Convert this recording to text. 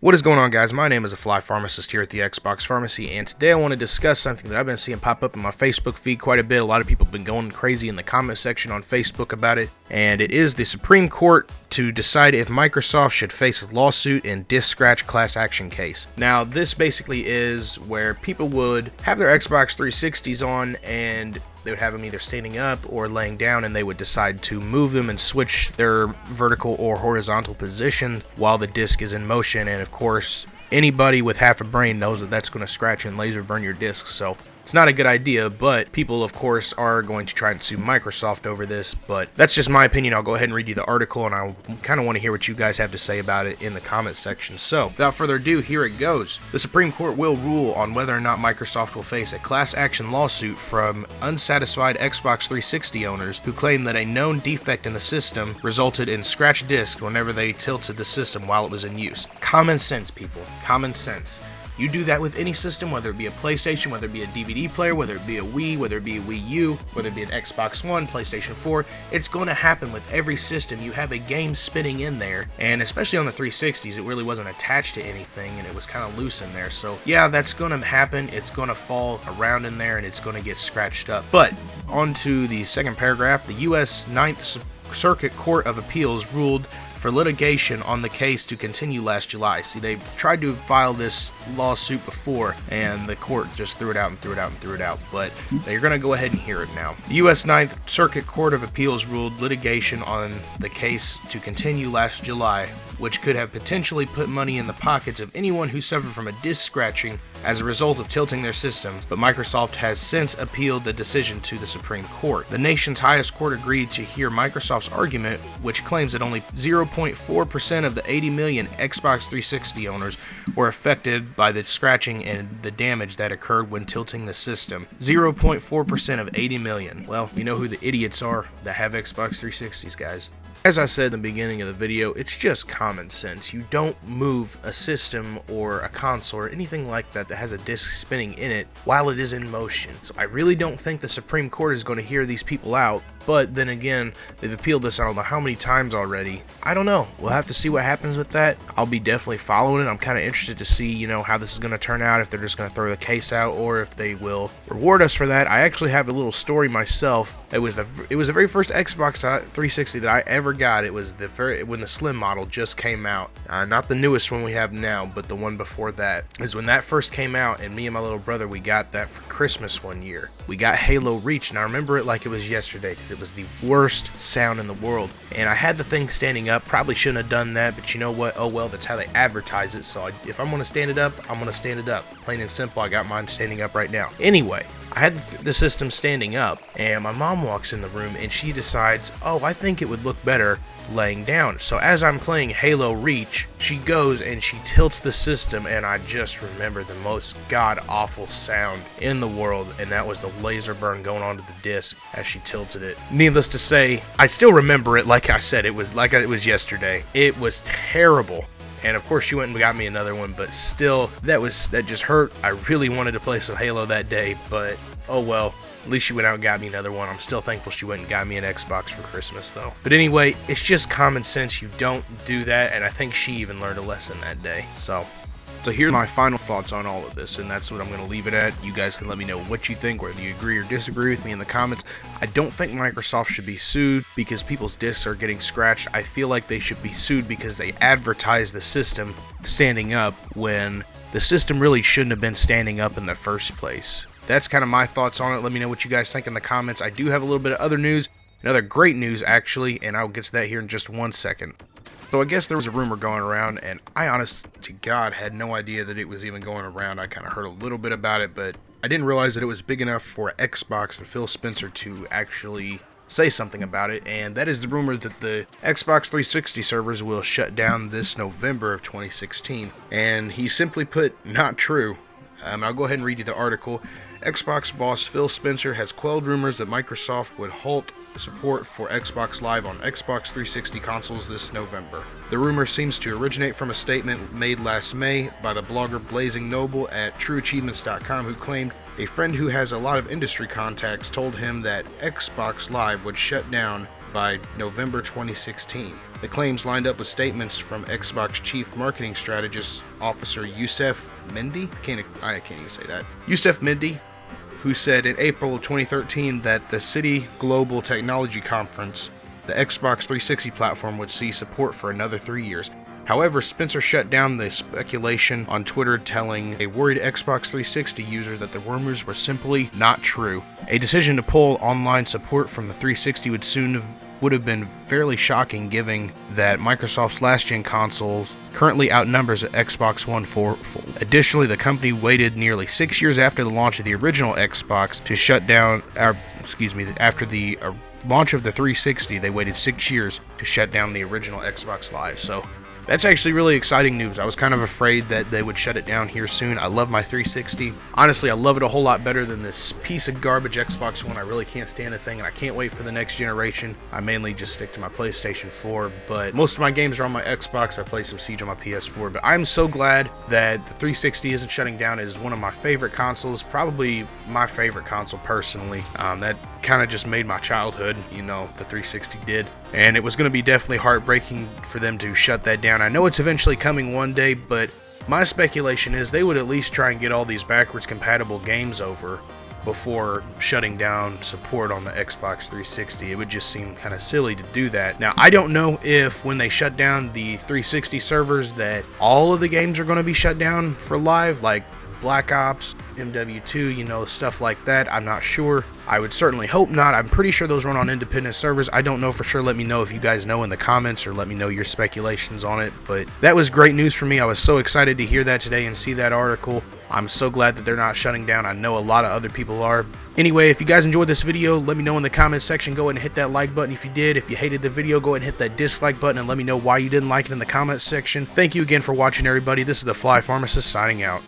What is going on, guys? My name is FlyPharmacist here at the Xbox Pharmacy, and today I want to discuss something that I've been seeing pop up in my Facebook feed quite a bit. A lot of people have been going crazy in the comment section on Facebook about it, and it is the Supreme Court to decide if Microsoft should face a lawsuit in disk scratch class action case. Now, this basically is where people would have their Xbox 360s on, and they would have them either standing up or laying down, and they would decide to move them and switch their vertical or horizontal position while the disc is in motion. And of course, anybody with half a brain knows that that's going to scratch and laser burn your disc, so it's not a good idea. But people, of course, are going to try and sue Microsoft over this, but that's just my opinion. I'll go ahead and read you the article, and I kind of want to hear what you guys have to say about it in the comment section. So, without further ado, here it goes. The Supreme Court will rule on whether or not Microsoft will face a class action lawsuit from unsatisfied Xbox 360 owners who claim that a known defect in the system resulted in scratched discs whenever they tilted the system while it was in use. Common sense, people. Common sense. You do that with any system, whether it be a PlayStation, whether it be a DVD player, whether it be a Wii, whether it be a Wii U, whether it be an Xbox One, PlayStation 4, it's going to happen with every system. You have a game spinning in there, and especially on the 360s, it really wasn't attached to anything, and it was kind of loose in there. So yeah, that's going to happen. It's going to fall around in there, and it's going to get scratched up. But on to the second paragraph. The U.S. Ninth Circuit Court of Appeals ruled for litigation on the case to continue last July. See, they tried to file this lawsuit before, and the court just threw it out and threw it out and threw it out, but they're going to go ahead and hear it now. The U.S. Ninth Circuit Court of Appeals ruled litigation on the case to continue last July, which could have potentially put money in the pockets of anyone who suffered from a disc scratching as a result of tilting their system, but Microsoft has since appealed the decision to the Supreme Court. The nation's highest court agreed to hear Microsoft's argument, which claims that only 0.4% of the 80 million Xbox 360 owners were affected by the scratching and the damage that occurred when tilting the system. 0.4% of 80 million. Well, you know who the idiots are that have Xbox 360s, guys. As I said in the beginning of the video, it's just common sense. You don't move a system or a console or anything like that that has a disc spinning in it while it is in motion. So I really don't think the Supreme Court is going to hear these people out. But then again, they've appealed this I don't know how many times already. I don't know. We'll have to see what happens with that. I'll be definitely following it. I'm kind of interested to see, how this is going to turn out, if they're just going to throw the case out or if they will reward us for that. I actually have a little story myself. It was the very first Xbox 360 that I ever got. It was when the Slim model just came out. Not the newest one we have now, but the one before that. Is when that first came out, and me and my little brother, we got that for Christmas one year. We got Halo Reach, and I remember it like it was yesterday because it was the worst sound in the world. And I had the thing standing up. Probably shouldn't have done that, but you know what? Oh well, that's how they advertise it. So if I'm going to stand it up, I'm going to stand it up. Plain and simple, I got mine standing up right now. Anyway, I had the system standing up, and my mom walks in the room, and she decides, oh, I think it would look better laying down. So as I'm playing Halo Reach, she goes and she tilts the system, and I just remember the most god-awful sound in the world, and that was the laser burn going onto the disc as she tilted it. Needless to say, I still remember it. Like I said, it was like it was yesterday. It was terrible. And of course she went and got me another one, but still, that just hurt. I really wanted to play some Halo that day, but oh well. At least she went out and got me another one. I'm still thankful she went and got me an Xbox for Christmas, though. But anyway, it's just common sense. You don't do that, and I think she even learned a lesson that day. So here's my final thoughts on all of this, and that's what I'm going to leave it at. You guys can let me know what you think, whether you agree or disagree with me in the comments. I don't think Microsoft should be sued because people's discs are getting scratched. I feel like they should be sued because they advertise the system standing up when the system really shouldn't have been standing up in the first place. That's kind of my thoughts on it. Let me know what you guys think in the comments. I do have a little bit of other news, another great news actually, and I'll get to that here in just 1 second. So I guess there was a rumor going around, and I honest to God had no idea that it was even going around. I kind of heard a little bit about it, but I didn't realize that it was big enough for Xbox and Phil Spencer to actually say something about it, and that is the rumor that the Xbox 360 servers will shut down this November of 2016. And he simply put, not true. I'll go ahead and read you the article. Xbox boss Phil Spencer has quelled rumors that Microsoft would halt support for Xbox Live on Xbox 360 consoles this November. The rumor seems to originate from a statement made last May by the blogger Blazing Noble at TrueAchievements.com, who claimed a friend who has a lot of industry contacts told him that Xbox Live would shut down by November 2016. The claims lined up with statements from Xbox Chief Marketing Strategist Officer Youssef Mendy. I can't even say that. Youssef Mendy, who said in April of 2013 that the City Global Technology Conference, the Xbox 360 platform would see support for another 3 years. However, Spencer shut down the speculation on Twitter, telling a worried Xbox 360 user that the rumors were simply not true. A decision to pull online support from the 360 would have been fairly shocking, given that Microsoft's last-gen consoles currently outnumbers the Xbox One fourfold. Additionally, the company waited nearly 6 years after the launch of the original Xbox to shut down, after the launch of the 360, they waited 6 years to shut down the original Xbox Live. So that's actually really exciting news. I was kind of afraid that they would shut it down here soon. I love my 360. Honestly, I love it a whole lot better than this piece of garbage Xbox One. I really can't stand the thing, and I can't wait for the next generation. I mainly just stick to my PlayStation 4, but most of my games are on my Xbox. I play some Siege on my PS4, but I'm so glad that the 360 isn't shutting down. It is one of my favorite consoles, probably my favorite console personally. That kind of just made my childhood, the 360 did. And it was going to be definitely heartbreaking for them to shut that down. I know it's eventually coming one day, but my speculation is they would at least try and get all these backwards compatible games over before shutting down support on the Xbox 360. It would just seem kind of silly to do that. Now, I don't know if when they shut down the 360 servers that all of the games are going to be shut down for live, like Black Ops, MW2, stuff like that. I'm not sure. I would certainly hope not. I'm pretty sure those run on independent servers. I don't know for sure. Let me know if you guys know in the comments, or let me know your speculations on it. But that was great news for me. I was so excited to hear that today and see that article. I'm so glad that they're not shutting down. I know a lot of other people are. Anyway, if you guys enjoyed this video, let me know in the comments section. Go ahead and hit that like button if you did. If you hated the video, go ahead and hit that dislike button and let me know why you didn't like it in the comments section. Thank you again for watching, everybody. This is the FlyPharmacist signing out.